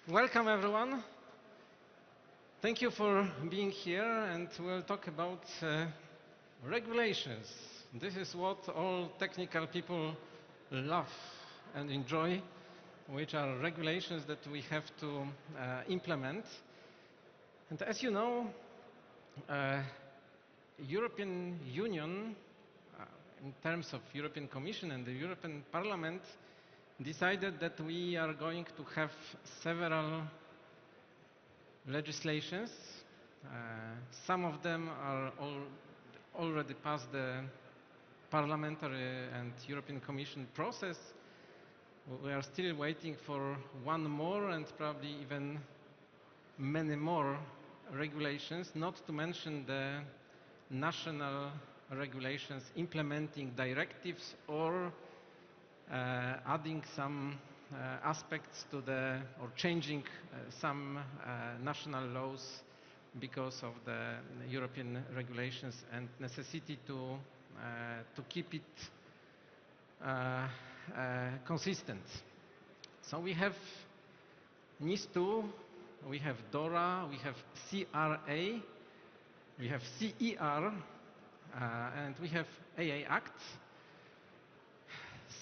Welcome, everyone. Thank you for being here, and we'll talk about regulations. This is what all technical people love and enjoy, which are regulations that we have to implement. And as you know, European Union, in terms of European Commission and the European Parliament, decided that we are going to have several legislations. Some of them are already past the parliamentary and European Commission process. We are still waiting for one more and probably even many more regulations, not to mention the national regulations implementing directives or adding some aspects to or changing some national laws because of the European regulations and necessity to keep it consistent. So we have NIS2, we have DORA, we have CRA, we have CER, and we have AA Act.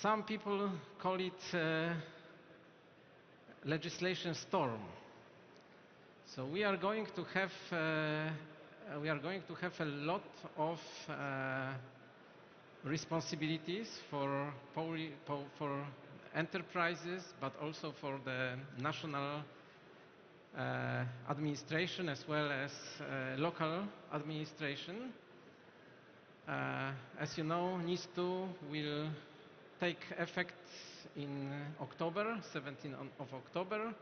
Some people call it legislation storm. So we are going to have a lot of responsibilities for enterprises, but also for the national administration as well as local administration. As you know, NIS2 will take effect in October, 17th of October.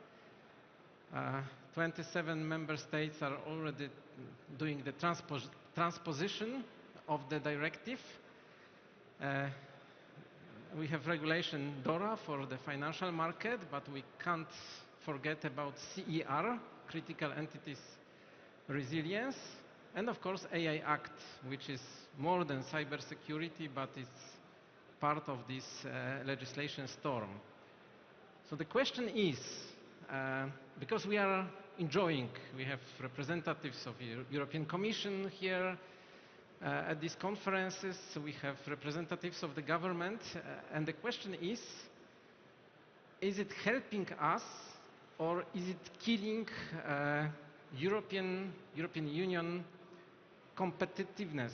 27 member states are already doing the transposition of the directive. We have regulation DORA for the financial market, but we can't forget about CER, Critical Entities Resilience, and of course AA Act, which is more than cybersecurity, but it's part of this legislation storm. So the question is, because we are enjoying, we have representatives of the European Commission here at these conferences, we have representatives of the government, and the question is it helping us or is it killing European Union competitiveness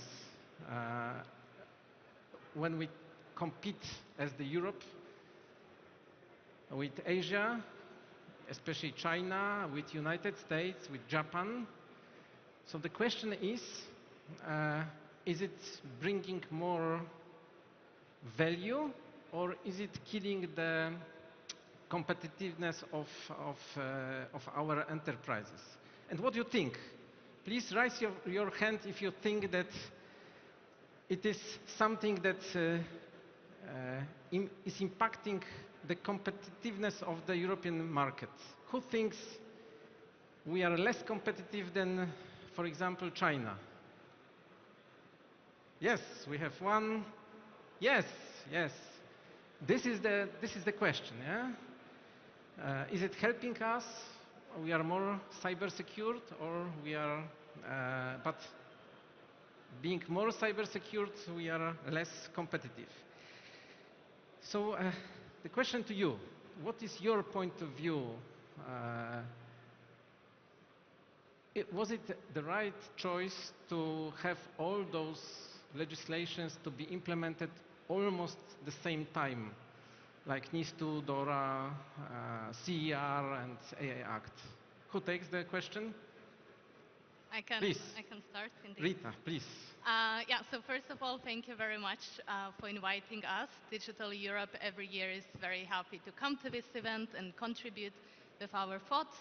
when we compete as the Europe with Asia, especially China, with United States, with Japan? So the question is it bringing more value or is it killing the competitiveness of our enterprises? And what do you think? Please raise your hand if you think that it is something that is impacting the competitiveness of the European market. Who thinks we are less competitive than, for example, China? Yes, we have one. Yes. This is the question. Yeah? Is it helping us? We are more cyber secured, or we are, but being more cyber secured, we are less competitive. So the question to you, what is your point of view? Was it the right choice to have all those legislations to be implemented almost the same time, like NIS2, DORA, CER, and AA Act? Who takes the question? I can start. Indeed. Rita, please. So first of all, thank you very much for inviting us. Digital Europe every year is very happy to come to this event and contribute with our thoughts.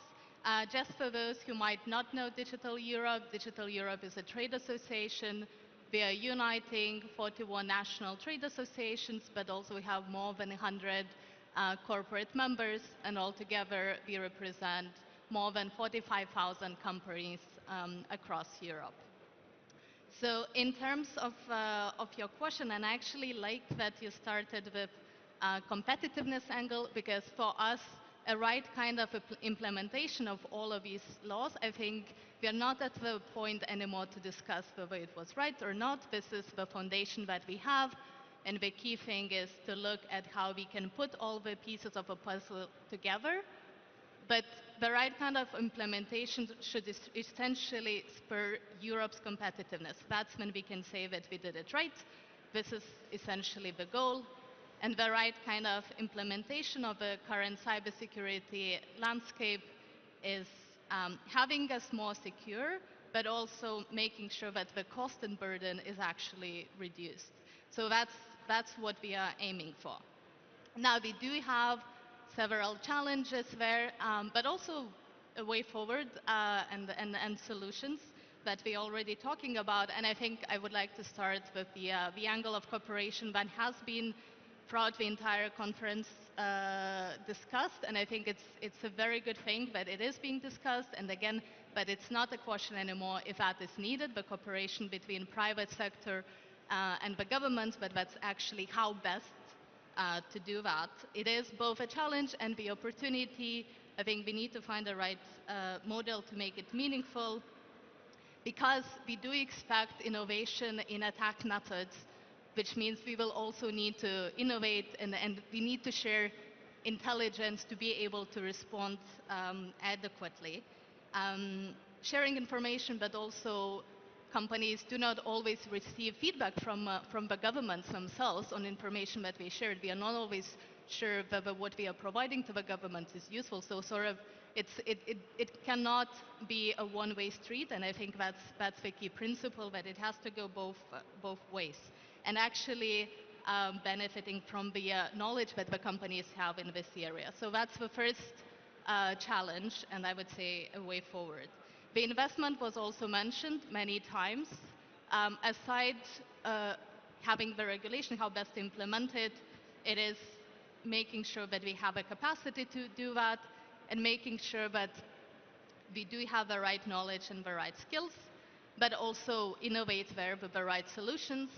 Just for those who might not know Digital Europe is a trade association. We are uniting 41 national trade associations, but also we have more than 100 corporate members, and altogether we represent more than 45,000 companies across Europe. So in terms of your question, and I actually like that you started with competitiveness angle, because for us a right kind of implementation of all of these laws. I think we are not at the point anymore to discuss whether it was right or not. This is the foundation that we have, and the key thing is to look at how we can put all the pieces of a puzzle together. But the right kind of implementation should essentially spur Europe's competitiveness. That's when we can say that we did it right. This is essentially the goal. And the right kind of implementation of the current cybersecurity landscape is having us more secure, but also making sure that the cost and burden is actually reduced. So that's what we are aiming for. Now, we do have several challenges there, but also a way forward and solutions that we're already talking about. And I think I would like to start with the angle of cooperation that has been throughout the entire conference discussed. And I think it's a very good thing that it is being discussed. And again, but it's not a question anymore if that is needed, the cooperation between private sector and the government, but that's actually how best to do that. It is both a challenge and the opportunity. I think we need to find the right model to make it meaningful, because we do expect innovation in attack methods, which means we will also need to innovate, and we need to share intelligence to be able to respond adequately. Sharing information, but also companies do not always receive feedback from the governments themselves on information that we shared. We are not always sure whether what we are providing to the government is useful. So sort of it cannot be a one-way street, and I think that's the key principle, that it has to go both ways. And actually benefiting from the knowledge that the companies have in this area. So that's the first challenge, and I would say a way forward. The investment was also mentioned many times. Aside having the regulation, how best to implement it, it is making sure that we have a capacity to do that, and making sure that we do have the right knowledge and the right skills, but also innovate there with the right solutions.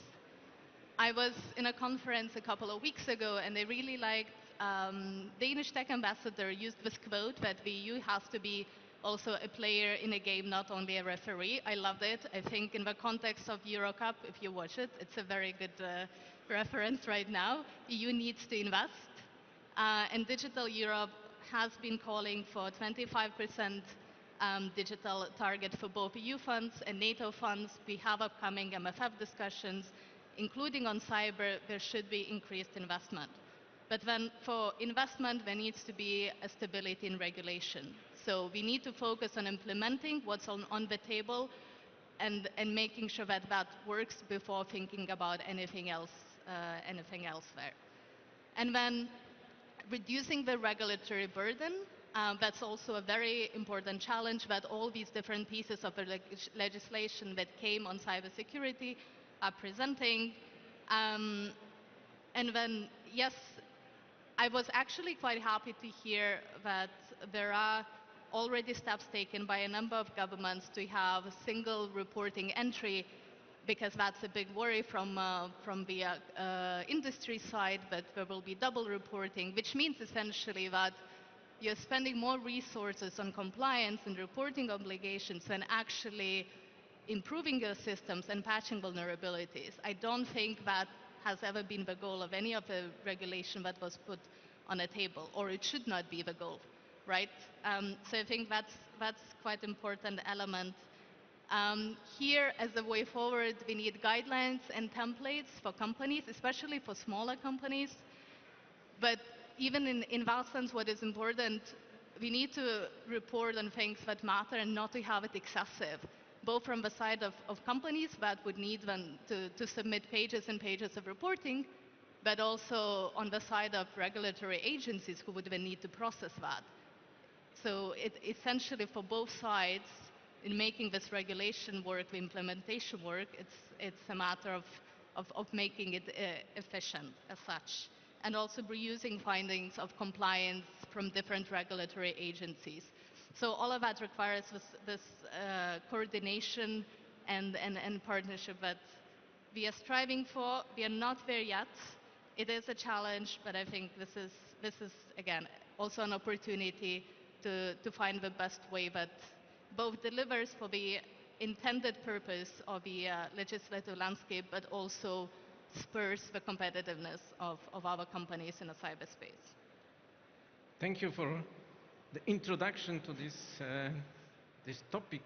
I was in a conference a couple of weeks ago, and I really liked Danish tech ambassador used this quote that the EU has to be also a player in a game, not only a referee. I loved it. I think in the context of Euro Cup, if you watch it, it's a very good reference right now. The EU needs to invest, and Digital Europe has been calling for 25% digital target for both EU funds and NATO funds. We have upcoming MFF discussions, including on cyber. There should be increased investment. But then for investment, there needs to be a stability in regulation. So we need to focus on implementing what's on the table, and making sure that that works before thinking about anything else there. And then reducing the regulatory burden. That's also a very important challenge that all these different pieces of the legislation that came on cybersecurity are presenting. And then, yes, I was actually quite happy to hear that there are already steps taken by a number of governments to have a single reporting entry, because that's a big worry from the industry side, that there will be double reporting, which means essentially that you're spending more resources on compliance and reporting obligations than actually improving your systems and patching vulnerabilities. I don't think that has ever been the goal of any of the regulation that was put on a table, or it should not be the goal, right? So I think that's quite important element. Here, as a way forward, we need guidelines and templates for companies, especially for smaller companies. But even in that sense, what is important, we need to report on things that matter and not to have it excessive, both from the side of companies that would need them to submit pages and pages of reporting, but also on the side of regulatory agencies who would then need to process that. So it essentially, for both sides, in making this regulation work, the implementation work, it's a matter of making it efficient as such. And also reusing findings of compliance from different regulatory agencies. So all of that requires this coordination and partnership that we are striving for. We are not there yet. It is a challenge, but I think this is again, also an opportunity to find the best way that both delivers for the intended purpose of the legislative landscape, but also spurs the competitiveness of our companies in the cyberspace. Thank you for the introduction to this topic.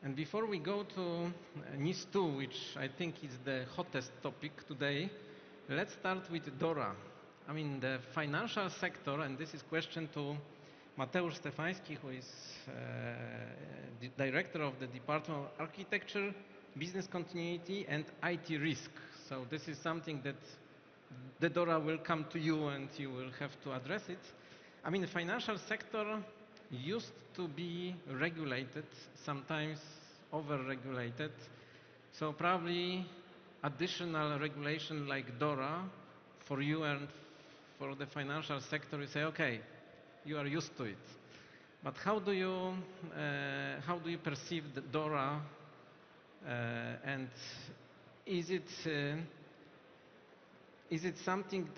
And before we go to NIS2, which I think is the hottest topic today, let's start with DORA. I mean, the financial sector, and this is question to Mateusz Stefański, who is the director of the Department of Architecture, Business Continuity, and IT Risk. So this is something that the DORA will come to you and you will have to address it. I mean, the financial sector used to be regulated, sometimes over-regulated. So probably additional regulation like DORA for you and for the financial sector, you say, okay, you are used to it. But how do you perceive the DORA, and is it something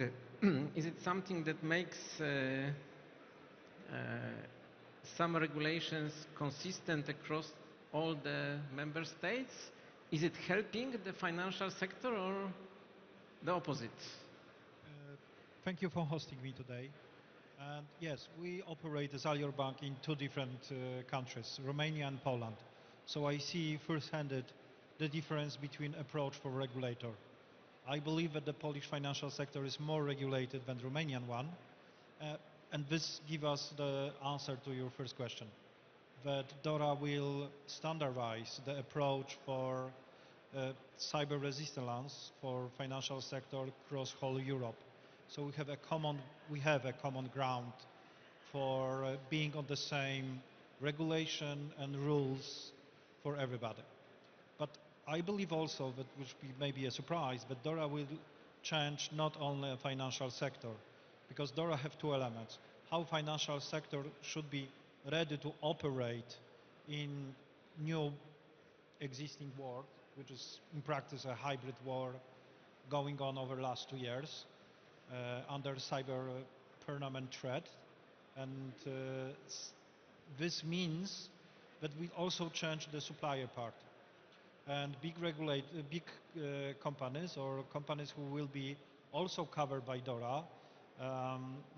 that makes some regulations consistent across all the member states? Is it helping the financial sector or the opposite? Thank you for hosting me today. And yes, we operate as Alior Bank in two different countries, Romania and Poland. So I see first-handed the difference between approach for regulator. I believe that the Polish financial sector is more regulated than the Romanian one. And this gives us the answer to your first question, that DORA will standardize the approach for cyber resilience for financial sector across whole Europe. So we have a common ground for being on the same regulation and rules for everybody. But I believe also that, which may be a surprise, but DORA will change not only the financial sector, because DORA have two elements: how financial sector should be ready to operate in new existing world, which is in practice a hybrid war going on over the last 2 years under cyber permanent threat. And this means that we also change the supplier part. And big companies or companies who will be also covered by DORA,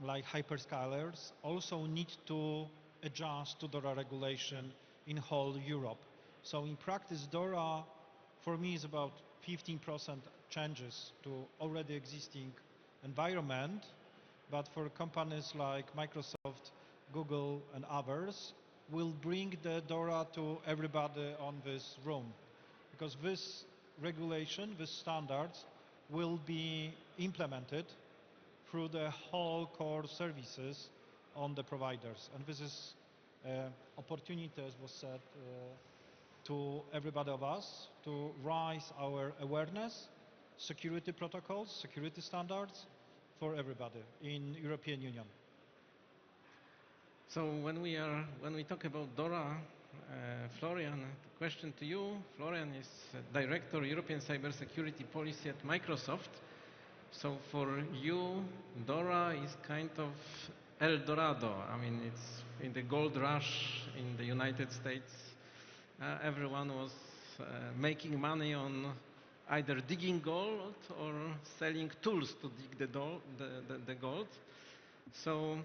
like hyperscalers, also need to adjust to DORA regulation in whole Europe. So in practice, DORA for me is about 15% changes to already existing environment, but for companies like Microsoft, Google and others will bring the DORA to everybody on this room, because this regulation, these standards will be implemented through the whole core services on the providers. And this is opportunity, as was said, to everybody of us to raise our awareness, security protocols, security standards for everybody in European Union. So when we talk about DORA, Florian, question to you. Florian is Director European Cybersecurity Policy at Microsoft. So for you, DORA is kind of El Dorado. I mean, it's in the gold rush in the United States. Everyone was making money on either digging gold or selling tools to dig the gold. So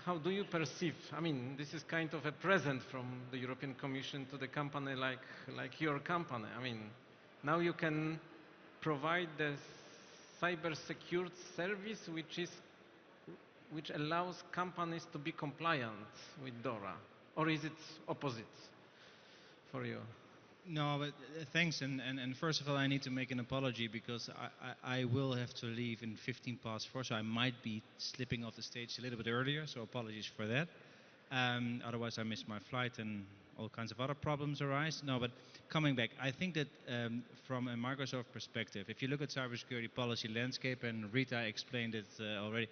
how do you perceive, I mean, this is kind of a present from the European Commission to the company like your company. I mean, now you can provide the cyber-secured service which allows companies to be compliant with DORA, or is it opposite for you? No, but thanks. And first of all, I need to make an apology because I will have to leave in 4:15, so I might be slipping off the stage a little bit earlier. So apologies for that. Otherwise, I miss my flight and all kinds of other problems arise. No, but coming back, I think that from a Microsoft perspective, if you look at cybersecurity policy landscape, and Rita explained it already,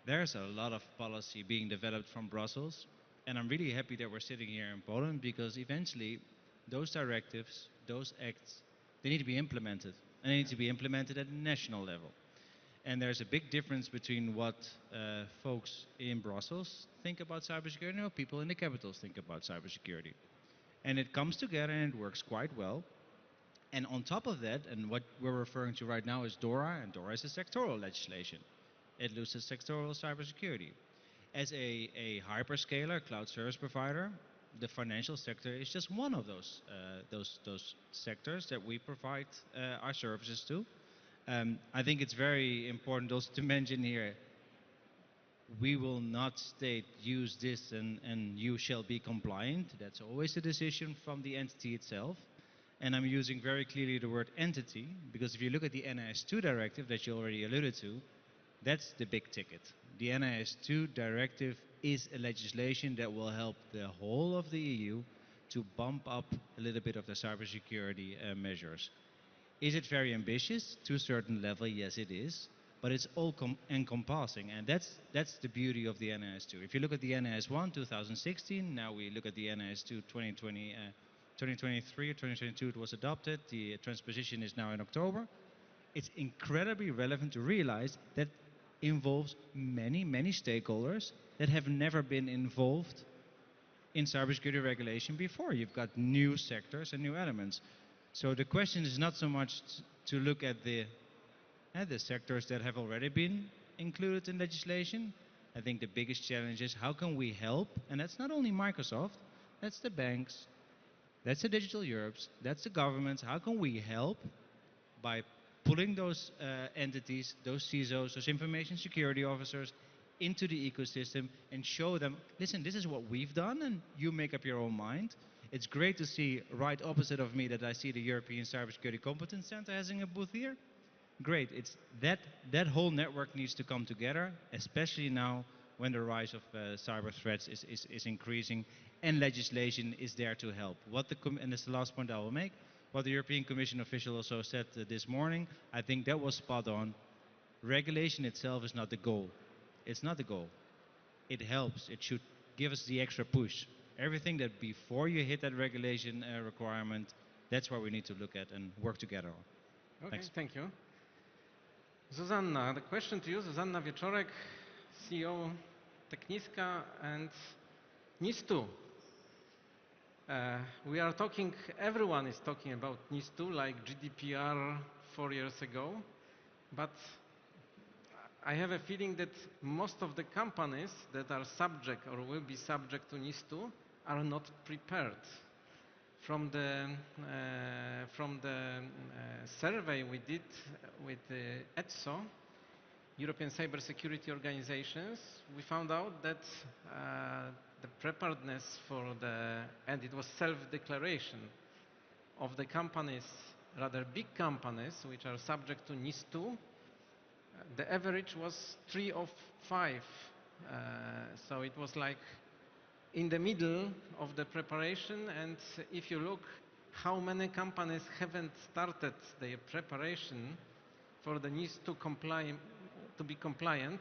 there's a lot of policy being developed from Brussels. And I'm really happy that we're sitting here in Poland, because eventually those directives, those acts, they need to be implemented. And they need to be implemented at a national level. And there's a big difference between what folks in Brussels think about cybersecurity and what people in the capitals think about cybersecurity. And it comes together and it works quite well. And on top of that, and what we're referring to right now is DORA, and DORA is a sectoral legislation. It loses sectoral cybersecurity. As a hyperscaler, cloud service provider, the financial sector is just one of those sectors that we provide our services to. I think it's very important also to mention here, we will not state use this and you shall be compliant. That's always a decision from the entity itself. And I'm using very clearly the word entity, because if you look at the NIS2 directive that you already alluded to, that's the big ticket. The NIS2 directive is a legislation that will help the whole of the EU to bump up a little bit of the cybersecurity measures. Is it very ambitious? To a certain level, yes it is, but it's all encompassing, and that's the beauty of the NIS2. If you look at the NIS1 2016, now we look at the NIS2 2023 or 2022 it was adopted, the transposition is now in October. It's incredibly relevant to realize that involves many stakeholders that have never been involved in cybersecurity regulation before. You've got new sectors and new elements. So the question is not so much to look at the sectors that have already been included in legislation. I think the biggest challenge is how can we help, and that's not only Microsoft, that's the banks, that's the Digital Europes, that's the governments. How can we help by pulling those entities, those CISOs, those information security officers into the ecosystem and show them, listen, this is what we've done and you make up your own mind. It's great to see right opposite of me that I see the European Cybersecurity Competence Center having a booth here. Great, it's that whole network needs to come together, especially now when the rise of cyber threats is increasing and legislation is there to help. And this is the last point I will make, what the European Commission official also said this morning, I think that was spot on. Regulation itself is not the goal. It's not the goal. It helps. It should give us the extra push. Everything that before you hit that regulation requirement, that's where we need to look at and work together on. Okay, Thanks. thank you. Zuzanna, the question to you, Zuzanna Wieczorek, CEO Tekniska and NIS2. We are talking, everyone is talking about NIS2 like GDPR 4 years ago, but I have a feeling that most of the companies that are subject or will be subject to NIS2 are not prepared. From the survey we did with the ETSO, European Cybersecurity Organizations, we found out that the preparedness and it was self-declaration of the companies, rather big companies, which are subject to NIS2, the average was 3 of 5. So it was like in the middle of the preparation, and if you look how many companies haven't started their preparation for the NIS2 to be compliant,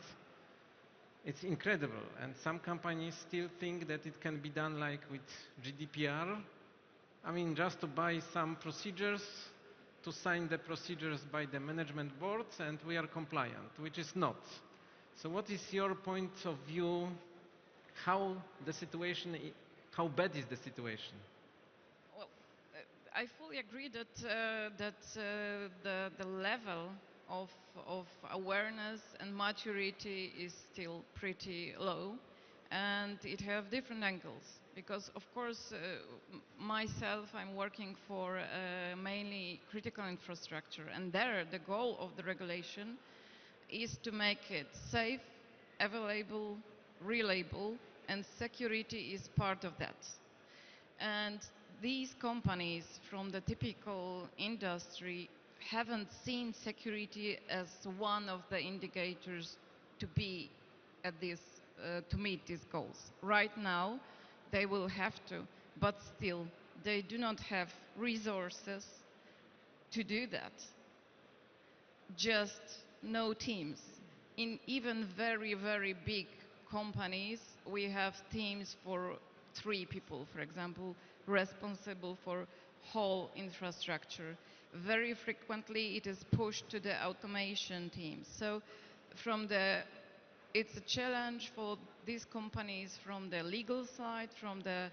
it's incredible. And some companies still think that it can be done like with GDPR. I mean, just to buy some procedures, to sign the procedures by the management boards, and we are compliant, which is not. So what is your point of view? How bad is the situation? Well, I fully agree that the level of awareness and maturity is still pretty low, and it have different angles. Because of course, myself, I'm working for mainly critical infrastructure, and there the goal of the regulation is to make it safe, available, reliable, and security is part of that. And these companies from the typical industry haven't seen security as one of the indicators to be at this, to meet these goals. Right now, they will have to, but still, they do not have resources to do that. Just no teams. In even very, very big companies, we have teams for 3 people, for example, responsible for whole infrastructure. very frequently it is pushed to the automation team. So it's a challenge for these companies from the legal side, from the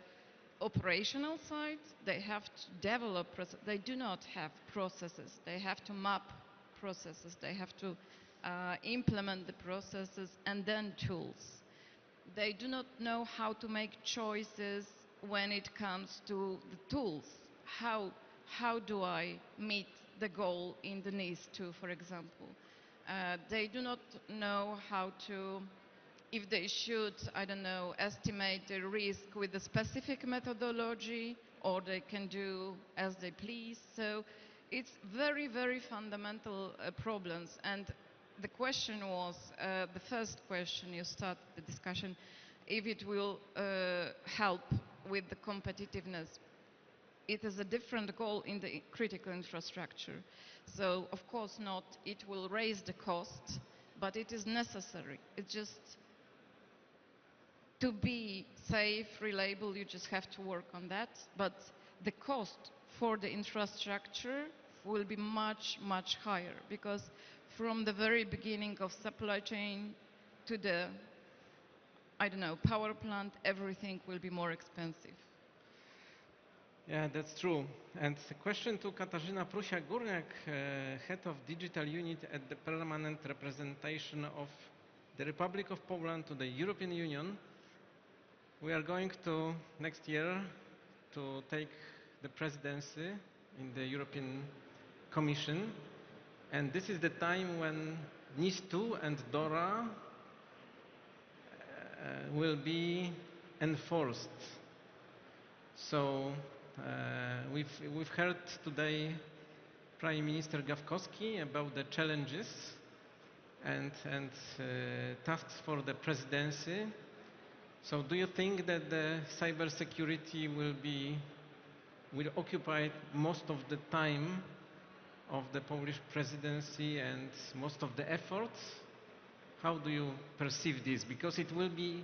operational side. They have to develop, they do not have processes. They have to map processes. They have to implement the processes and then tools. They do not know how to make choices when it comes to the tools. How do I meet the goal in the NIS2, for example? They do not know how to, if they should, I don't know, estimate the risk with a specific methodology, or they can do as they please. So it's very, very fundamental problems. And the question was, the first question you start the discussion, if it will help with the competitiveness. It is a different goal in the critical infrastructure. So, of course not, it will raise the cost, but it is necessary. It's just to be safe, reliable, you just have to work on that. But the cost for the infrastructure will be much, much higher, because from the very beginning of supply chain to the, I don't know, power plant, everything will be more expensive. Yeah, that's true. And the question to Katarzyna Prusia-Górniak, head of digital unit at the permanent representation of the Republic of Poland to the European Union. We are going to, next year, to take the presidency in the European Commission. And this is the time when NIS2 and DORA will be enforced. So we've heard today Prime Minister Gawkowski about the challenges and tasks for the presidency. So do you think that the cybersecurity will occupy most of the time of the Polish presidency and most of the efforts? How do you perceive this? Because it will be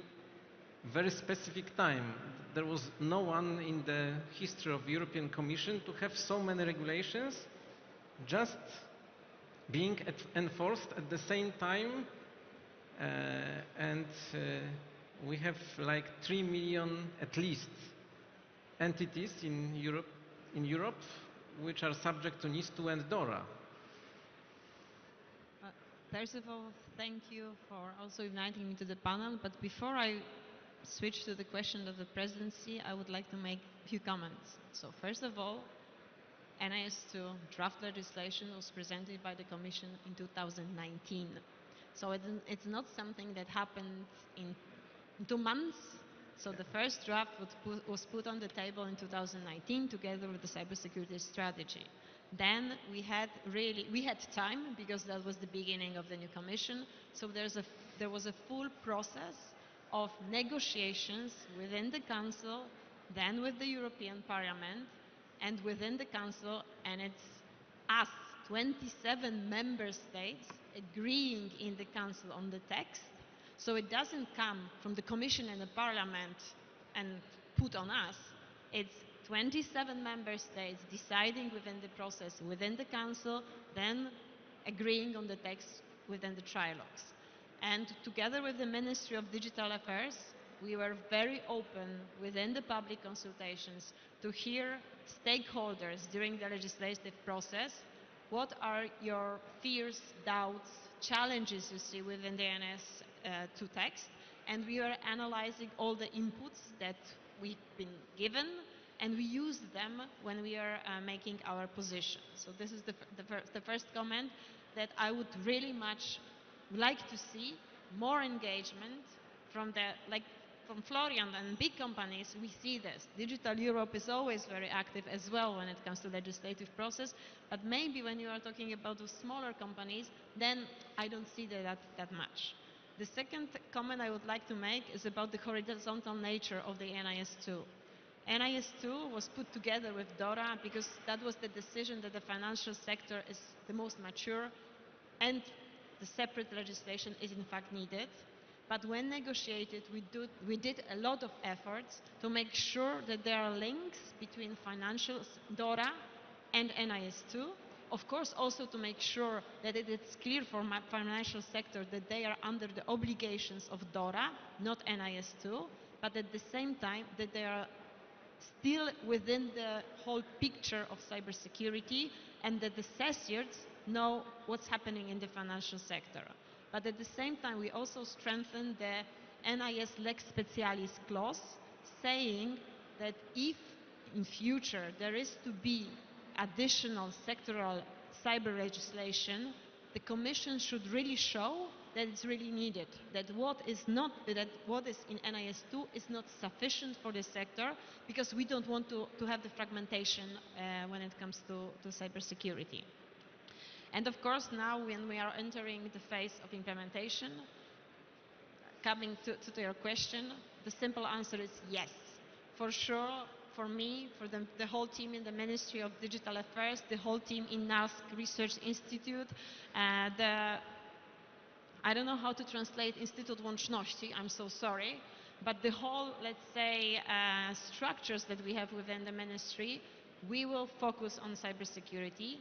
very specific time. There was no one in the history of the European Commission to have so many regulations just being enforced at the same time, and we have like 3 million at least entities in Europe which are subject to NIS2 and DORA. First of all, thank you for also inviting me to the panel. But before I switch to the question of the presidency, I would like to make a few comments. So first of all, NIS2 draft legislation was presented by the Commission in 2019. So it's not something that happened in 2 months. So the first draft was put on the table in 2019 together with the cybersecurity strategy. Then we had time, because that was the beginning of the new Commission. So there was a full process of negotiations within the Council, then with the European Parliament, and within the Council, and it's us, 27 member states, agreeing in the Council on the text. So it doesn't come from the Commission and the Parliament and put on us. It's 27 member states deciding within the process, within the Council, then agreeing on the text within the trilogues. And together with the Ministry of Digital Affairs, we were very open within the public consultations to hear stakeholders during the legislative process. What are your fears, doubts, challenges you see within the NIS2 text? And we are analyzing all the inputs that we've been given, and we use them when we are making our position. So this is the first comment, that I would really much like to see more engagement from Florian and big companies. We see this. Digital Europe is always very active as well when it comes to legislative process, but maybe when you are talking about the smaller companies, then I don't see that much. The second comment I would like to make is about the horizontal nature of the NIS2. NIS2 was put together with DORA because that was the decision that the financial sector is the most mature and the separate legislation is in fact needed. But when negotiated, we did a lot of efforts to make sure that there are links between financial DORA and NIS2, Of course, also to make sure that it is clear for my financial sector that they are under the obligations of DORA, not NIS2, but at the same time that they are still within the whole picture of cybersecurity and that the CESIRTs know what's happening in the financial sector. But at the same time, we also strengthen the NIS Lex Specialis clause, saying that if in future there is to be additional sectoral cyber legislation, the Commission should really show that it's really needed, that what is in NIS2 is not sufficient for the sector, because we don't want to have the fragmentation when it comes to cybersecurity. And of course, now when we are entering the phase of implementation, coming to your question, the simple answer is yes. For sure, for me, for the whole team in the Ministry of Digital Affairs, the whole team in NASK Research Institute, I don't know how to translate Instytut Łączności, I'm so sorry, but the whole, let's say, structures that we have within the ministry, we will focus on cybersecurity.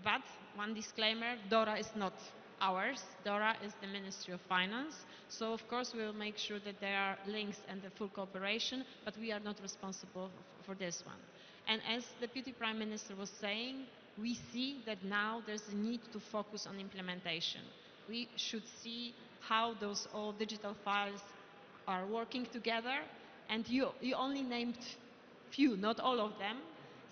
But one disclaimer, DORA is not ours. DORA is the Ministry of Finance. So of course we will make sure that there are links and the full cooperation, but we are not responsible for this one. And as Deputy Prime Minister was saying, we see that now there's a need to focus on implementation. We should see how those all digital files are working together. And you only named few, not all of them.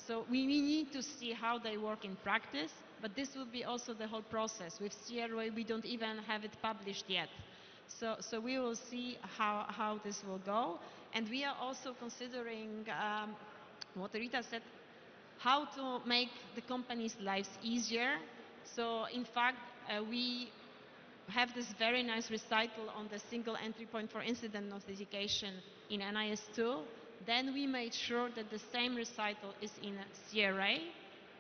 So we need to see how they work in practice, but this will be also the whole process. With CRA, we don't even have it published yet. So we will see how this will go. And we are also considering what Rita said, how to make the companies' lives easier. So in fact, we have this very nice recital on the single entry point for incident notification in NIS2. Then we made sure that the same recital is in CRA.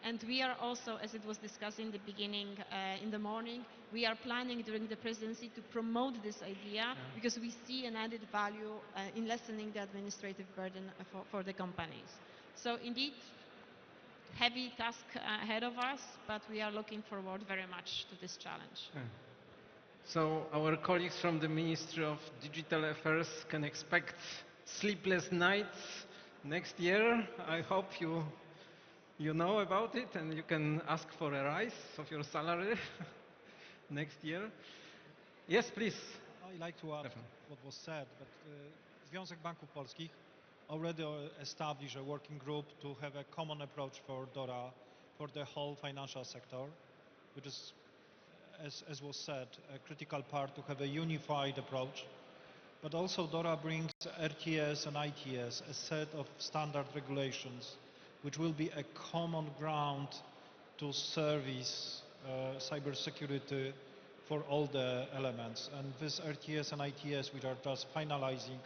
And we are also, as it was discussed in the beginning, in the morning, we are planning during the presidency to promote this idea because we see an added value in lessening the administrative burden for the companies. So indeed, heavy task ahead of us, but we are looking forward very much to this challenge. So our colleagues from the Ministry of Digital Affairs can expect sleepless nights next year. I hope you know about it and you can ask for a rise of your salary next year. Yes, please. I'd like to add what was said, but Związek Banków Polskich already established a working group to have a common approach for DORA for the whole financial sector, which is, as was said, a critical part to have a unified approach. But also DORA brings RTS and ITS, a set of standard regulations, which will be a common ground to service cybersecurity for all the elements. And this RTS and ITS, which are just finalizing,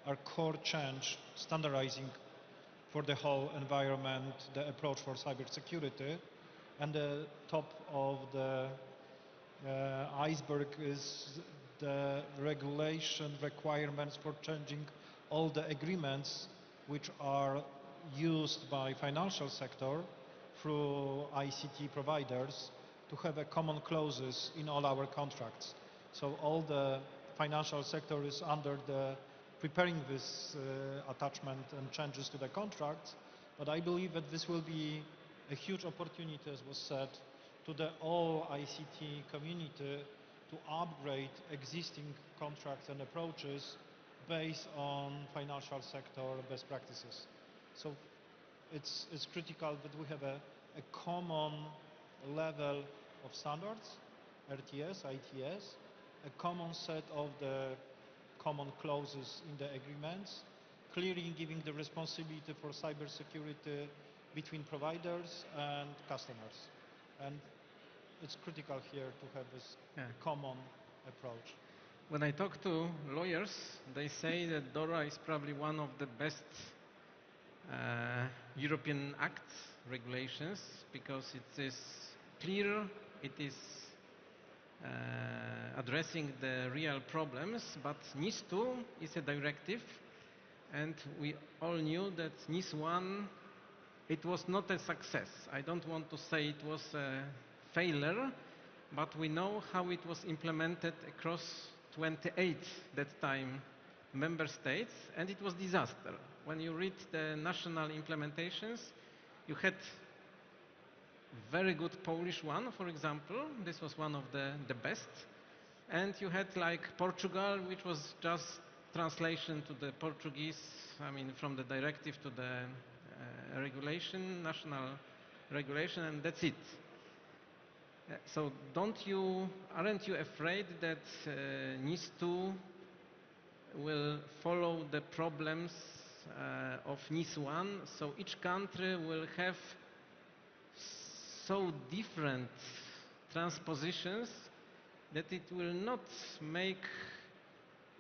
are core change, standardizing for the whole environment, the approach for cybersecurity. And the top of the iceberg is the regulation requirements for changing all the agreements which are used by financial sector through ICT providers to have a common clauses in all our contracts. So all the financial sector is under the preparing this attachment and changes to the contracts, but I believe that this will be a huge opportunity, as was said, to the all ICT community to upgrade existing contracts and approaches based on financial sector best practices. So it's critical that we have a common level of standards, RTS, ITS, a common set of the common clauses in the agreements, clearly giving the responsibility for cybersecurity between providers and customers. And it's critical here to have this common approach. When I talk to lawyers, they say that DORA is probably one of the best European acts, regulations, because it is clear, it is addressing the real problems, but NIS2 is a directive, and we all knew that NIS1 it was not a success. I don't want to say it was a failure, but we know how it was implemented across 28 that time member states, and it was disaster. When you read the national implementations, you had very good Polish one, for example. This was one of the best. And you had like Portugal, which was just translation to the Portuguese, I mean, from the directive to the regulation, national regulation, and that's it. So aren't you afraid that NIS2 will follow the problems of NIS1? So each country will have so different transpositions that it will not make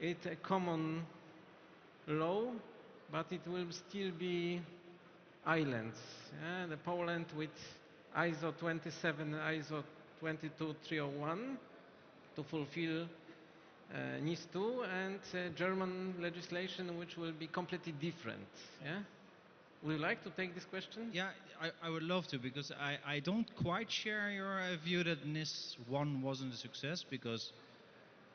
it a common law, but it will still be islands. Yeah? The Poland with ISO 27, ISO 22301 to fulfill NIS2, and German legislation which will be completely different. Yeah? Would you like to take this question? Yeah, I would love to, because I don't quite share your view that NIS 1 wasn't a success, because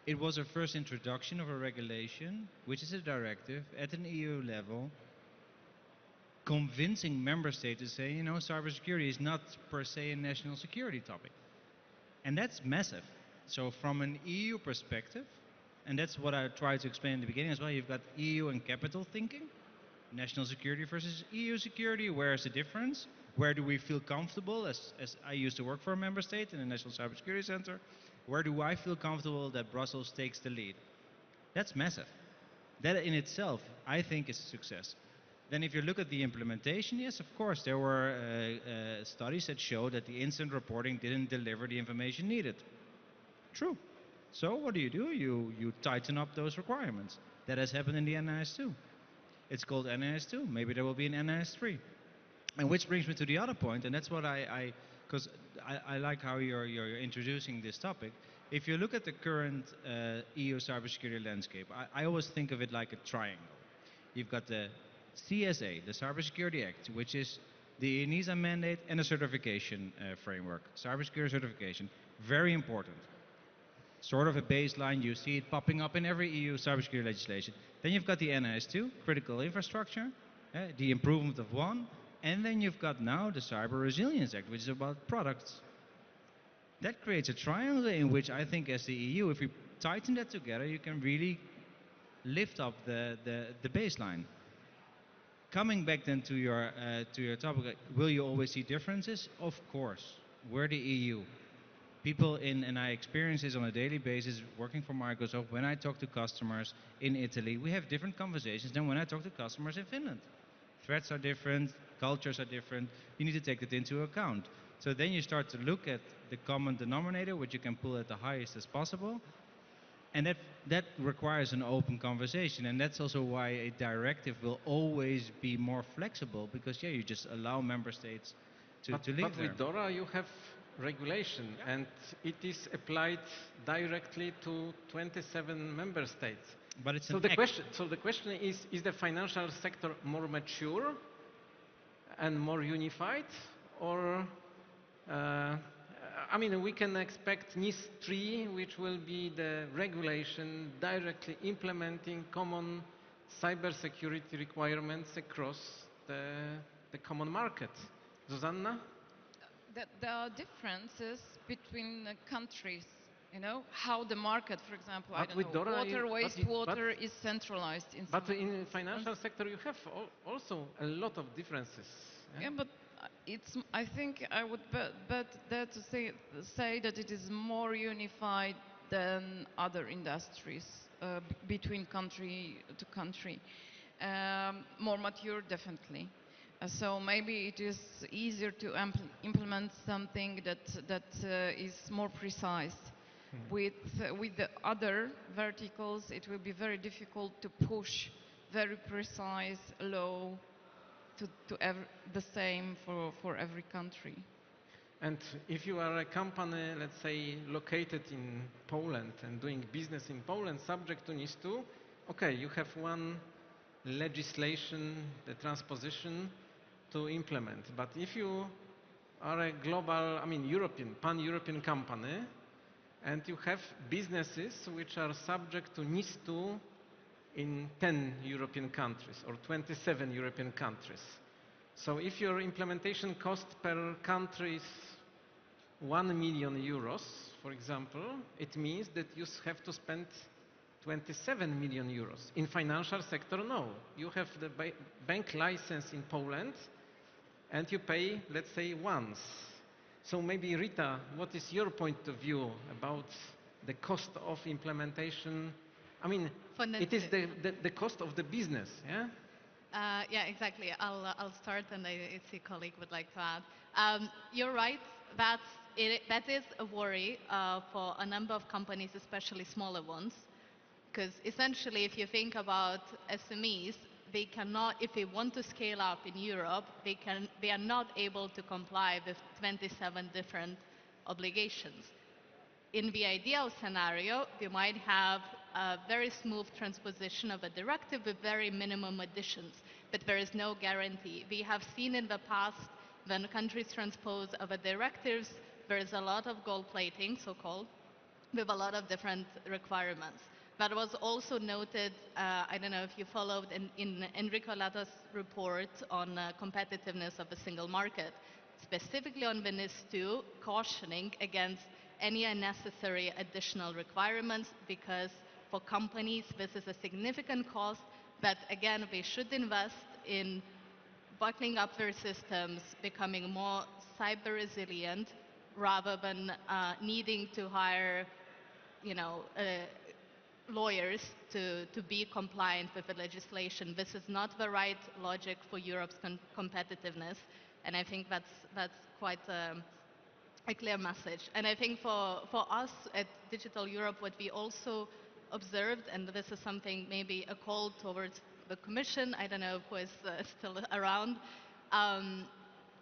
it was a first introduction of a regulation, which is a directive at an EU level, convincing member states to say, you know, cybersecurity is not per se a national security topic. And that's massive. So from an EU perspective, and that's what I tried to explain in the beginning as well, you've got EU and capital thinking, national security versus EU security. Where is the difference? Where do we feel comfortable? As I used to work for a member state in the National Cybersecurity Center, where do I feel comfortable that Brussels takes the lead? That's massive. That in itself, I think, is a success. Then if you look at the implementation, yes, of course, there were studies that showed that the incident reporting didn't deliver the information needed. True. So what do? You tighten up those requirements. That has happened in the NIS2. It's called NIS2. Maybe there will be an NIS3. And which brings me to the other point, and that's what because I like how you're introducing this topic. If you look at the current EU cybersecurity landscape, I always think of it like a triangle. You've got the CSA, the Cybersecurity Act, which is the ENISA mandate and a certification framework, cybersecurity certification, very important. Sort of a baseline, you see it popping up in every EU cybersecurity legislation. Then you've got the NIS2, critical infrastructure, the improvement of one, and then you've got now the Cyber Resilience Act, which is about products. That creates a triangle in which I think as the EU, if we tighten that together, you can really lift up the baseline. Coming back then to your topic, will you always see differences? Of course. We're the EU. People and I experience this on a daily basis working for Microsoft. When I talk to customers in Italy, we have different conversations than when I talk to customers in Finland. Threats are different, cultures are different. You need to take that into account. So then you start to look at the common denominator, which you can pull at the highest as possible. And that requires an open conversation. And that's also why a directive will always be more flexible, because, yeah, you just allow member states to live there. But with DORA, you have regulation, and it is applied directly to 27 member states. But it's So the question is the financial sector more mature and more unified, or I mean, we can expect NIS3, which will be the regulation directly implementing common cybersecurity requirements across the common market. Zuzanna? There are differences between countries, you know, how the market, for example, I don't know, water, wastewater is centralized in But in the financial sector, you have also a lot of differences. Yeah, but I think I would bet dare to say that it is more unified than other industries between country to country. More mature, definitely. So maybe it is easier to implement something that is more precise. With the other verticals, it will be very difficult to push very precise law to the same for every country. And if you are a company, let's say, located in Poland and doing business in Poland, subject to NIS2, okay, you have one legislation, the transposition, to implement. But if you are a global, I mean European, pan-European company, and you have businesses which are subject to NIS2 in 10 European countries or 27 European countries. So if your implementation cost per country is 1 million euros, for example, it means that you have to spend 27 million euros. In financial sector, no. You have the bank license in Poland and you pay, let's say, once. So maybe Rita, what is your point of view about the cost of implementation? I mean, it is the cost of the business, yeah? Yeah, exactly. I'll start, and I see a colleague would like to add. You're right. That is a worry for a number of companies, especially smaller ones, because essentially, if you think about SMEs, they cannot, if they want to scale up in Europe, they are not able to comply with 27 different obligations. In the ideal scenario, we might have a very smooth transposition of a directive with very minimum additions, but there is no guarantee. We have seen in the past when countries transpose other directives, there is a lot of gold plating, so-called, with a lot of different requirements. That was also noted, I don't know if you followed, in Enrico Latta's report on competitiveness of the single market, specifically on the NIS2, cautioning against any unnecessary additional requirements, because for companies this is a significant cost that, again, they should invest in buckling up their systems, becoming more cyber resilient, rather than needing to hire, lawyers to be compliant with the legislation. This is not the right logic for Europe's competitiveness, and I think that's quite a clear message. And I think for us at Digital Europe, what we also observed, and this is something, maybe a call towards the Commission, I don't know who is still around,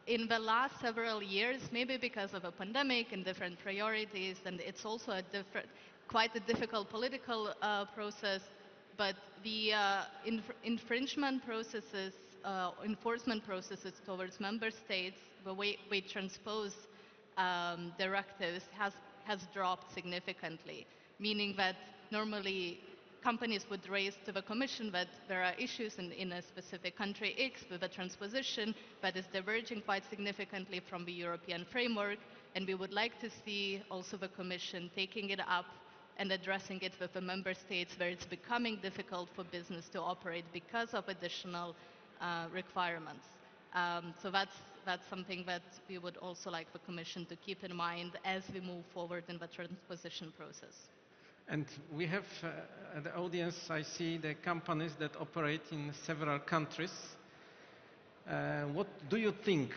in the last several years, maybe because of a pandemic and different priorities, and it's also quite a difficult political process, but the infringement processes, enforcement processes towards member states, the way we transpose directives has dropped significantly, meaning that normally companies would raise to the Commission that there are issues in a specific country X with a transposition that is diverging quite significantly from the European framework, and we would like to see also the Commission taking it up and addressing it with the member states where it's becoming difficult for business to operate because of additional requirements. So that's something that we would also like the Commission to keep in mind as we move forward in the transposition process. And we have at the audience, I see the companies that operate in several countries. What do you think?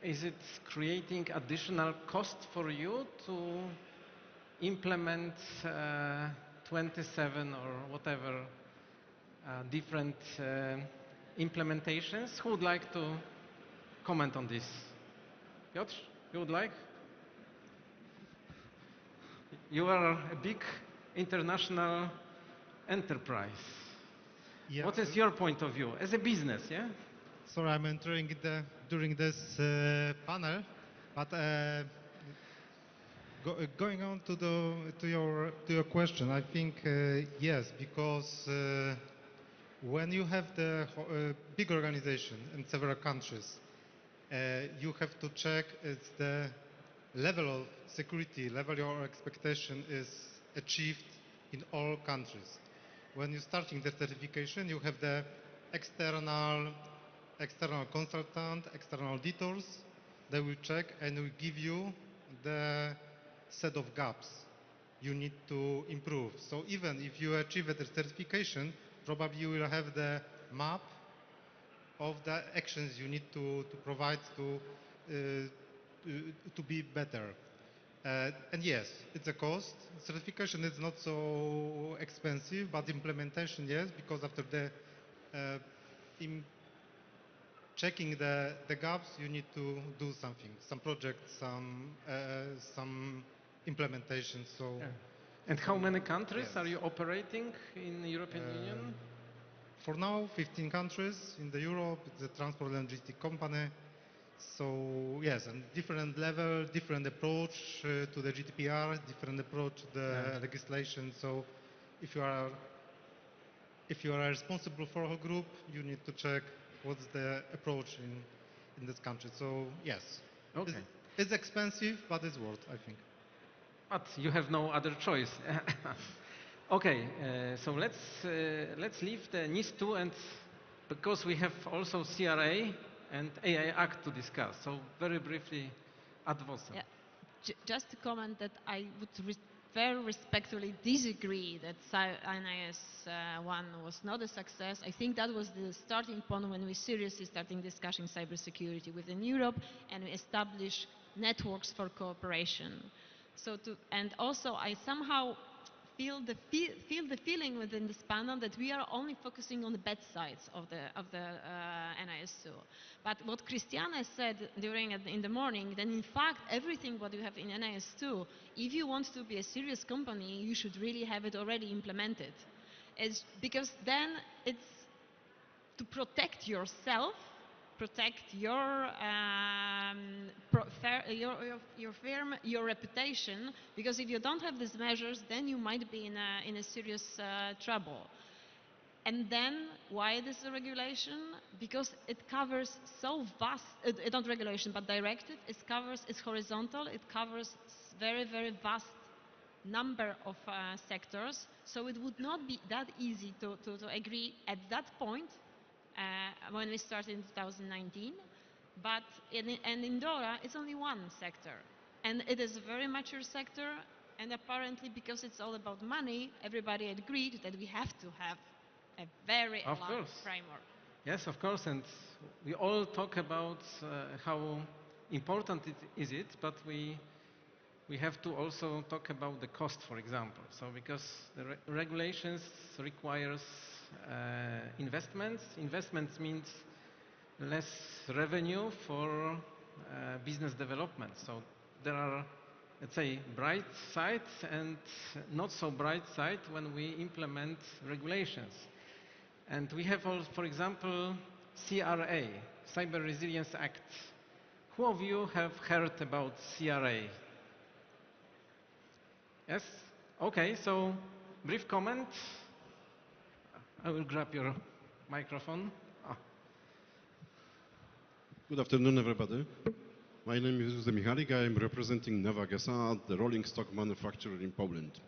Is it creating additional cost for you to implement 27 or whatever different implementations? Who would like to comment on this? Piotr, you would like? You are a big international enterprise. Yeah. What is your point of view as a business? Yeah. Sorry, I'm entering during this panel, but going on to your question, I think yes, because when you have the big organization in several countries, you have to check if the level of security, level your expectation is achieved in all countries. When you're starting the certification, you have the external consultant, external auditors. They will check and will give you the set of gaps you need to improve. So even if you achieve the certification, probably you will have the map of the actions you need to provide to be better. And yes, it's a cost. Certification is not so expensive, but implementation, yes, because after the in checking the gaps, you need to do something, some projects, some implementation. So. Yeah. And how many countries Yes. are you operating in the European Union? for now, 15 countries in the Europe. It's a transport and logistic company. So yes, and different level, different approach to the GDPR, different approach to the legislation. So if you are responsible for a group, you need to check what's the approach in this country. So yes, Okay. it's expensive, but it's worth, I think. But you have no other choice. Okay, so let's leave the NIS2, and because we have also CRA and AI Act to discuss. So very briefly, Advocem. Yeah. Just to comment that I would very respectfully disagree that NIS 1 was not a success. I think that was the starting point when we seriously started discussing cybersecurity within Europe, and we established networks for cooperation. And also I somehow feel the feeling within this panel that we are only focusing on the bad sides of the NIS2. But what Christiana said in the morning, then in fact everything what you have in NIS2, if you want to be a serious company, you should really have it already implemented. Because then it's to protect yourself, protect your firm, your reputation, because if you don't have these measures, then you might be in a serious trouble. And then, why this regulation? Because it covers so vast, not regulation, but directive, it's horizontal, it covers very, very vast number of sectors, so it would not be that easy to agree at that point when we started in 2019, but in DORA it's only one sector, and it is a very mature sector, and apparently because it's all about money, everybody agreed that we have to have a very elaborate framework. Yes, of course, and we all talk about how important it is, but we have to also talk about the cost, for example. So because the regulations requires investments. Investments means less revenue for business development. So there are, let's say, bright sides and not so bright side when we implement regulations. And we have, for example, CRA, Cyber Resilience Act. Who of you have heard about CRA? Yes? Okay, so brief comment. I will grab your microphone. Good afternoon, everybody. My name is Zuzanna. I am representing Nowa Gesa, the rolling stock manufacturer in Poland.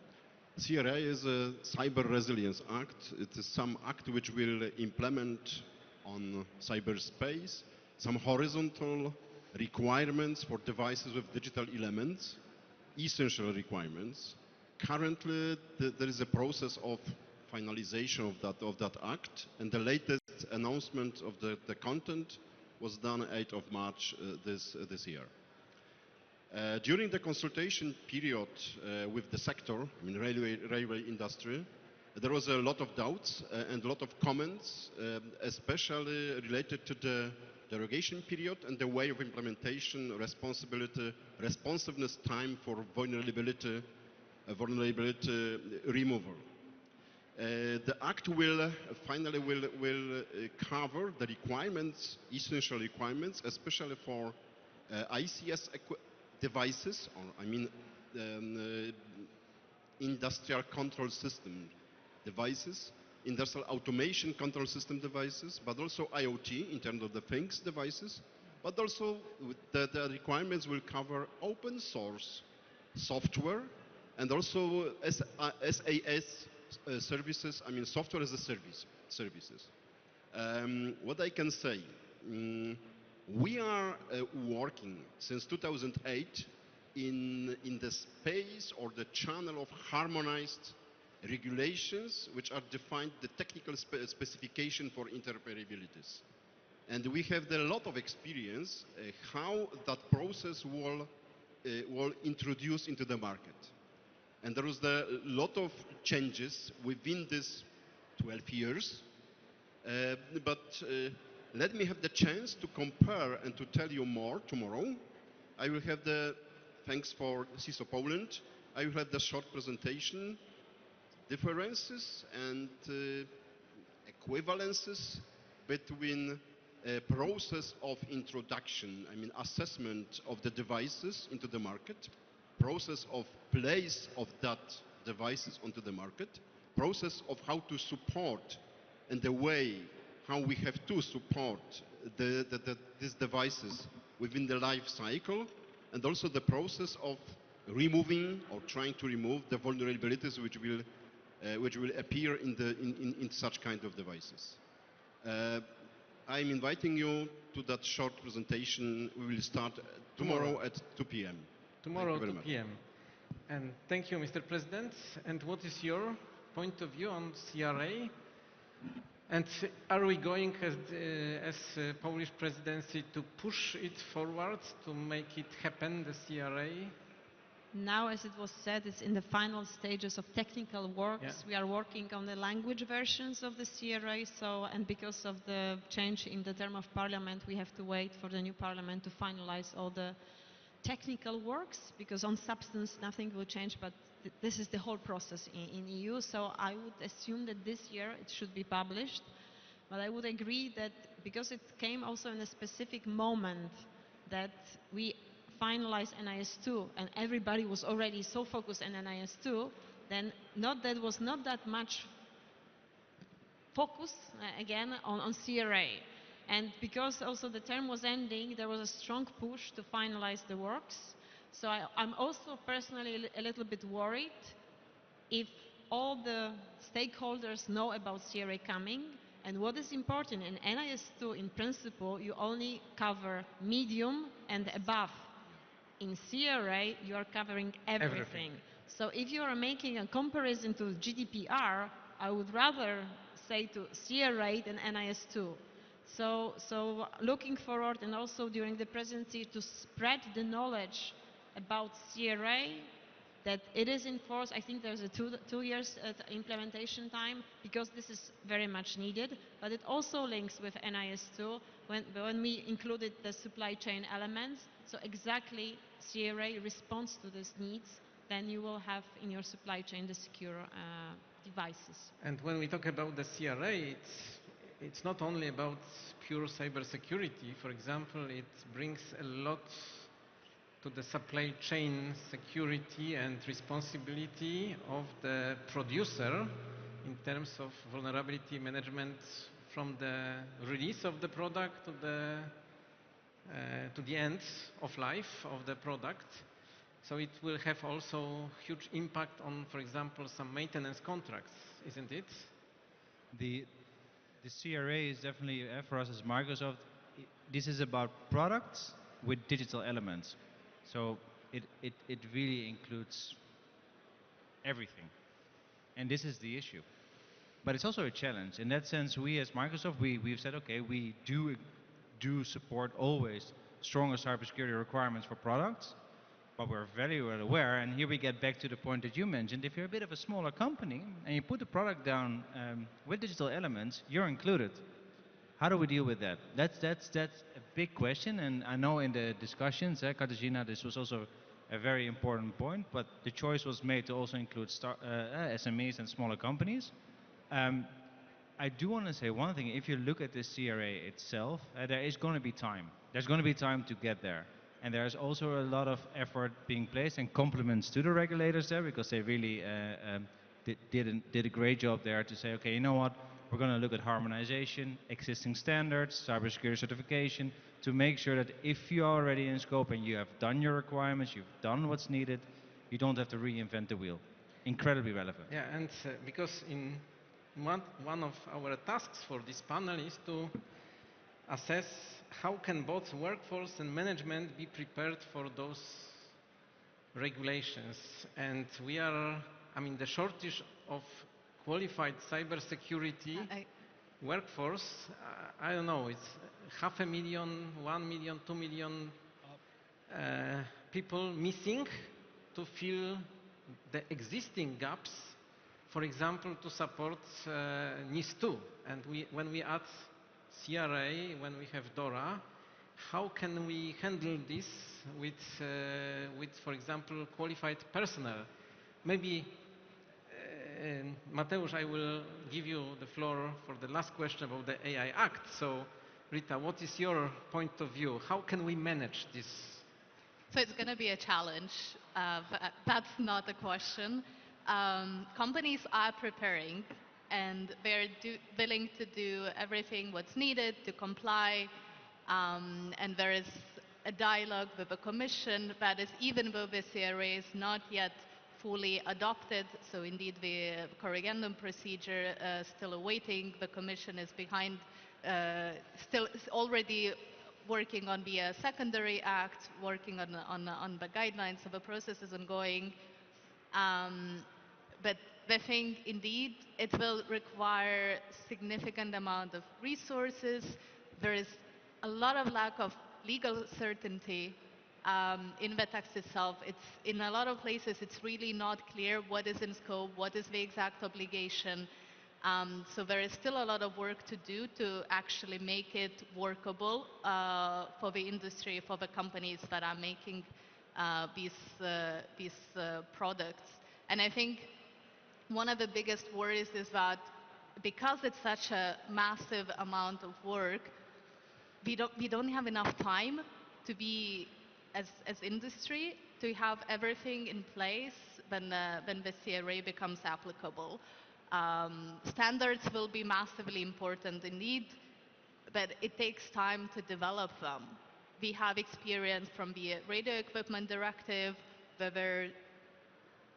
CRA is a Cyber Resilience Act. It is some act which will implement on cyberspace some horizontal requirements for devices with digital elements, essential requirements. Currently, there is a process of finalization of that act, and the latest announcement of the content was done 8th of March this year. During the consultation period with the sector, I mean railway industry, there was a lot of doubts and a lot of comments, especially related to the derogation period and the way of implementation, responsiveness time for vulnerability removal. The Act will finally cover the requirements, essential requirements, especially for ICS devices, or I mean industrial control system devices, industrial automation control system devices, but also IoT, Internet of the Things devices, but also the requirements will cover open source software and also SaaS services, I mean software as a service services. What I can say, we are working since 2008 in the space or the channel of harmonized regulations which are defined the technical specification for interoperabilities. And we have a lot of experience how that process will introduce into the market. And there was a lot of changes within this 12 years. But let me have the chance to compare and to tell you more tomorrow. I will have thanks for CISO Poland, I will have the short presentation, differences and equivalences between a process of introduction, I mean assessment of the devices into the market, process of place of that devices onto the market, process of how to support and the way how we have to support these devices within the life cycle, and also the process of removing or trying to remove the vulnerabilities which will appear in such kind of devices. I'm inviting you to that short presentation. We will start tomorrow at 2 p.m. Tomorrow 2 p.m. And thank you, Mr. President. And what is your point of view on CRA? And are we going as Polish presidency to push it forward, to make it happen, the CRA? Now, as it was said, it's in the final stages of technical works. Yeah. We are working on the language versions of the CRA, and because of the change in the term of parliament, we have to wait for the new parliament to finalize all the technical works, because on substance nothing will change, but this is the whole process in EU. So I would assume that this year it should be published, but I would agree that because it came also in a specific moment that we finalized NIS2 and everybody was already so focused on NIS2, then there was not that much focus again on CRA. And because also the term was ending, there was a strong push to finalize the works. So I'm also personally a little bit worried if all the stakeholders know about CRA coming. And what is important, in NIS2 in principle, you only cover medium and above. In CRA, you are covering everything. So if you are making a comparison to GDPR, I would rather say to CRA than NIS2. So looking forward, and also during the presidency, to spread the knowledge about CRA, that it is in force. I think there's a two years implementation time, because this is very much needed. But it also links with NIS2 when we included the supply chain elements. So exactly CRA responds to these needs, then you will have in your supply chain the secure devices. And when we talk about the CRA, it's not only about pure cybersecurity. For example, it brings a lot to the supply chain security and responsibility of the producer in terms of vulnerability management from the release of the product to the end of life of the product. So it will have also huge impact on, for example, some maintenance contracts, isn't it? The CRA is definitely, for us as Microsoft, this is about products with digital elements. So it really includes everything. And this is the issue. But it's also a challenge. In that sense, we as Microsoft, we've said, okay, we do support always stronger cybersecurity requirements for products, but we're very well aware, and here we get back to the point that you mentioned, if you're a bit of a smaller company and you put the product down with digital elements, you're included. How do we deal with that? That's a big question, and I know in the discussions, Katarzyna, this was also a very important point, but the choice was made to also include SMEs and smaller companies. I do want to say one thing. If you look at the CRA itself, there is going to be time. There's going to be time to get there. And there's also a lot of effort being placed, and compliments to the regulators there, because they really did a great job there to say, okay, you know what? We're going to look at harmonization, existing standards, cybersecurity certification, to make sure that if you're already in scope and you have done your requirements, you've done what's needed, you don't have to reinvent the wheel. Incredibly relevant. Yeah, and because in one of our tasks for this panel is to assess how can both workforce and management be prepared for those regulations. And we are, the shortage of qualified cybersecurity workforce, I don't know, it's 500,000, 1 million, 2 million people missing to fill the existing gaps, for example, to support NIS2. And when we add CRA, when we have DORA, how can we handle this with for example, qualified personnel? Maybe Mateusz, I will give you the floor for the last question about the AI Act. So, Rita, what is your point of view? How can we manage this? So it's going to be a challenge, but that's not the question. Companies are preparing, and they're willing to do everything what's needed to comply, and there is a dialogue with the Commission that is, even though the CRA is not yet fully adopted, so indeed the corrigendum procedure still awaiting, the Commission is behind, still is already working on the secondary act, working on the guidelines, so the process is ongoing. But the thing, indeed, it will require significant amount of resources. There is a lot of lack of legal certainty in the text itself. It's, in a lot of places, it's really not clear what is in scope, what is the exact obligation. So there is still a lot of work to do to actually make it workable for the industry, for the companies that are making these products. And I think one of the biggest worries is that because it's such a massive amount of work, we don't have enough time to be, as industry, to have everything in place when the CRA becomes applicable. Standards will be massively important indeed, but it takes time to develop them. We have experience from the Radio Equipment Directive. There were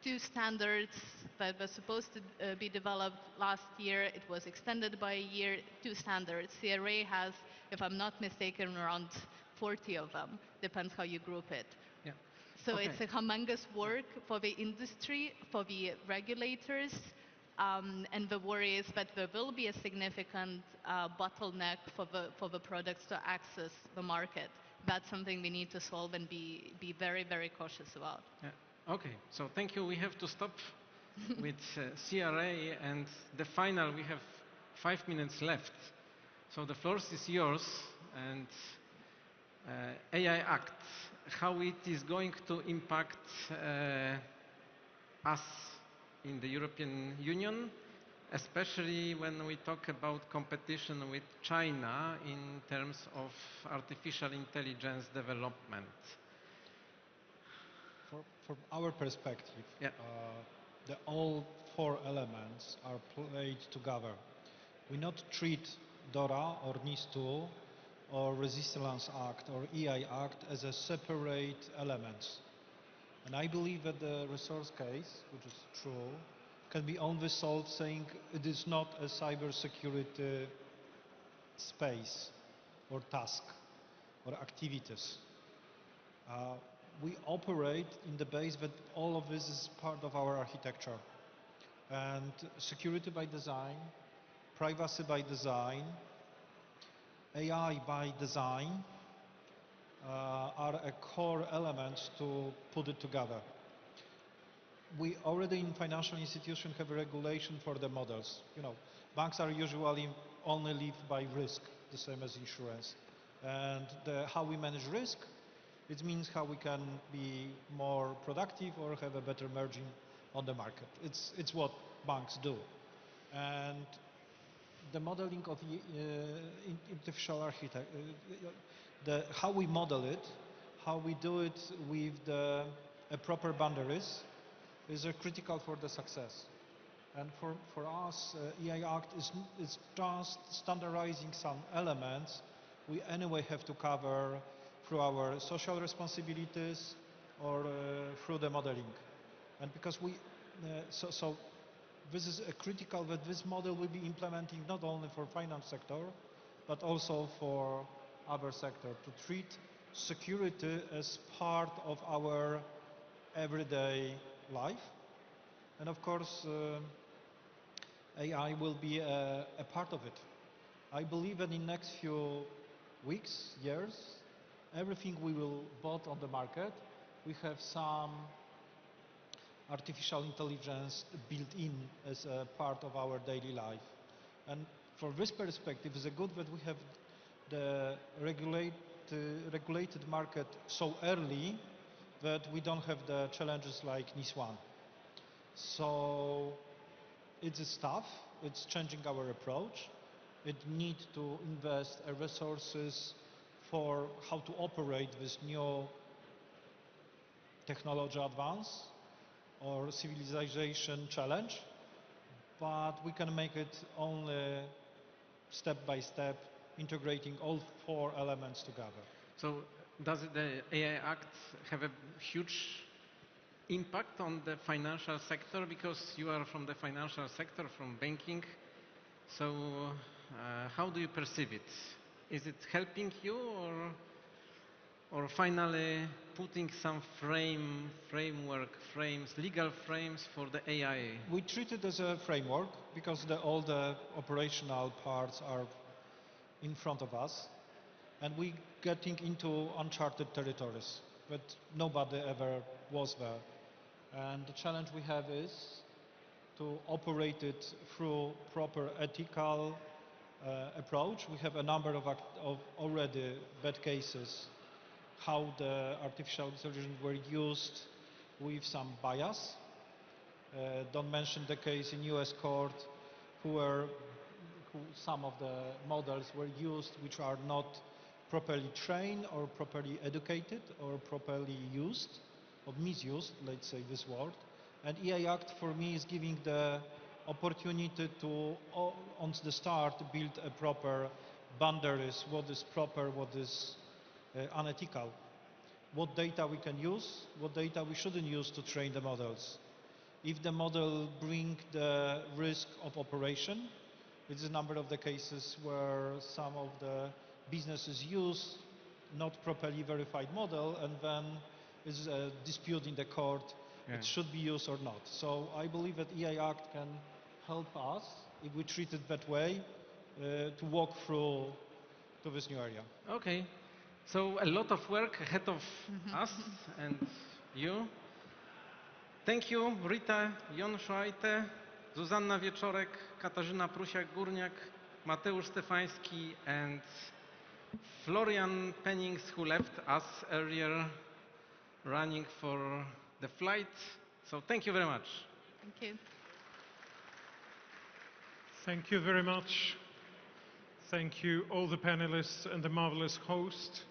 2 standards that were supposed to be developed last year. It was extended by a year. 2 standards. CRA has, if I'm not mistaken, around 40 of them. Depends how you group it. Yeah. So Okay. it's a humongous work for the industry, for the regulators, and the worry is that there will be a significant bottleneck for the products to access the market. That's something we need to solve and be very, very cautious about. Yeah. Okay, so thank you. We have to stop with CRA, and the final, we have 5 minutes left. So the floor is yours, and AI Act, how it is going to impact us in the European Union, especially when we talk about competition with China in terms of artificial intelligence development. From our perspective, Yeah. the all 4 elements are played together. We not treat DORA or NIS2 or Resilience Act or EI Act as a separate elements. And I believe that the resource case, which is true, can be only solved saying it is not a cybersecurity space or task or activities. We operate in the base that all of this is part of our architecture. And security by design, privacy by design, AI by design are a core element to put it together. We already in financial institutions have a regulation for the models. You know, banks are usually only live by risk, the same as insurance. And how we manage risk, it means how we can be more productive or have a better margin on the market. It's what banks do. And the modeling of artificial architecture, how we model it, how we do it with the proper boundaries is critical for the success. And for us, EI Act is just standardizing some elements we anyway have to cover through our social responsibilities or through the modeling. And because so this is critical that this model will be implementing not only for finance sector, but also for other sector to treat security as part of our everyday life. And of course, AI will be a part of it. I believe that in next few weeks, years, everything we will bought on the market, we have some artificial intelligence built in as a part of our daily life. And from this perspective, it's good that we have the regulated market so early that we don't have the challenges like NIS1. So It's a stuff, it's changing our approach. It need to invest resources for how to operate this new technology advance or civilization challenge, but we can make it only step by step, integrating all 4 elements together. So does the AI Act have a huge impact on the financial sector? Because you are from the financial sector, from banking. So how do you perceive it? Is it helping you, or finally putting some legal frames for the AI? We treat it as a framework because all the operational parts are in front of us, and we getting into uncharted territories that nobody ever was there. And the challenge we have is to operate it through proper ethical approach. We have a number of already bad cases how the artificial intelligence were used with some bias. Don't mention the case in US court who some of the models were used which are not properly trained or properly educated or properly used or misused, let's say this word. And EA Act for me is giving the opportunity to, on the start, build a proper boundaries, what is proper, what is unethical, what data we can use, what data we shouldn't use to train the models. If the model bring the risk of operation, it's a number of the cases where some of the businesses use not properly verified model, and then is a dispute in the court, it should be used or not. So I believe that EA Act can help us, if we treat it that way, to walk through to this new area. Okay, so a lot of work ahead of us and you. Thank you, Rita, Jonušaitė, Zuzanna Wieczorek, Katarzyna Prusiak-Górniak, Mateusz Stefański, and Florian Pennings, who left us earlier running for the flight. So thank you very much. Thank you. Thank you very much. Thank you, all the panelists and the marvelous host.